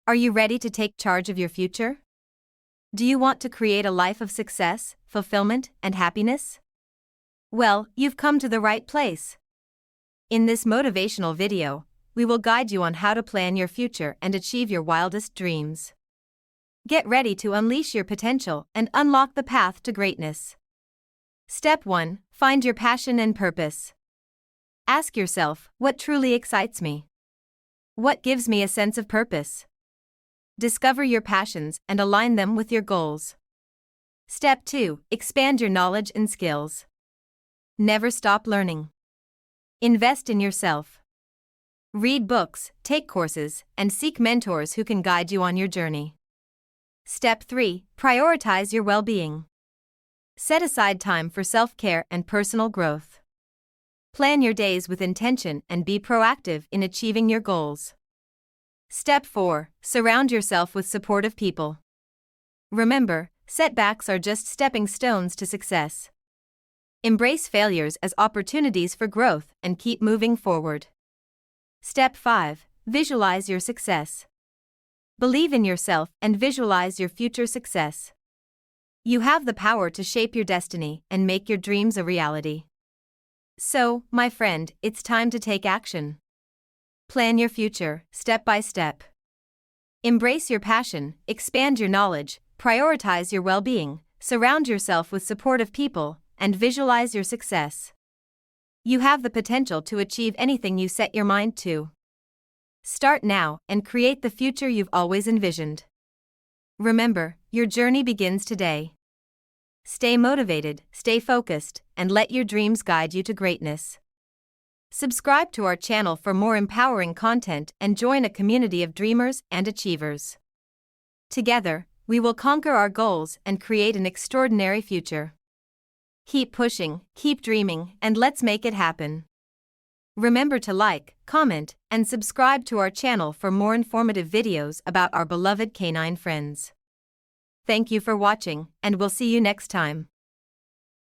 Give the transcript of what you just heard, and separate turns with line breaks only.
Are you ready to take charge of your future? Do you want to create a life of success, fulfillment, and happiness? Well, you've come to the right place. In this motivational video, we will guide you on how to plan your future and achieve your wildest dreams. Get ready to unleash your potential and unlock the path to greatness. Step 1. Find your passion and purpose. Ask yourself, what truly excites me? What gives me a sense of purpose? Discover your passions and align them with your goals. Step 2. Expand your knowledge and skills. Never stop learning. Invest in yourself. Read books, take courses, and seek mentors who can guide you on your journey. Step 3. Prioritize your well-being. Set aside time for self-care and personal growth. Plan your days with intention and be proactive in achieving your goals. Step 4. Surround yourself with supportive people. Remember, setbacks are just stepping stones to success. Embrace failures as opportunities for growth and keep moving forward. Step 5. Visualize your success. Believe in yourself and visualize your future success. You have the power to shape your destiny and make your dreams a reality. So, my friend, it's time to take action. Plan your future, step by step. Embrace your passion, expand your knowledge, prioritize your well-being, surround yourself with supportive people, and visualize your success. You have the potential to achieve anything you set your mind to. Start now and create the future you've always envisioned. Remember, your journey begins today. Stay motivated, stay focused, and let your dreams guide you to greatness. Subscribe to our channel for more empowering content and join a community of dreamers and achievers. Together, we will conquer our goals and create an extraordinary future. Keep pushing, keep dreaming, and let's make it happen. Remember to like, comment, and subscribe to our channel for more informative videos about our beloved canine friends. Thank you for watching, and we'll see you next time.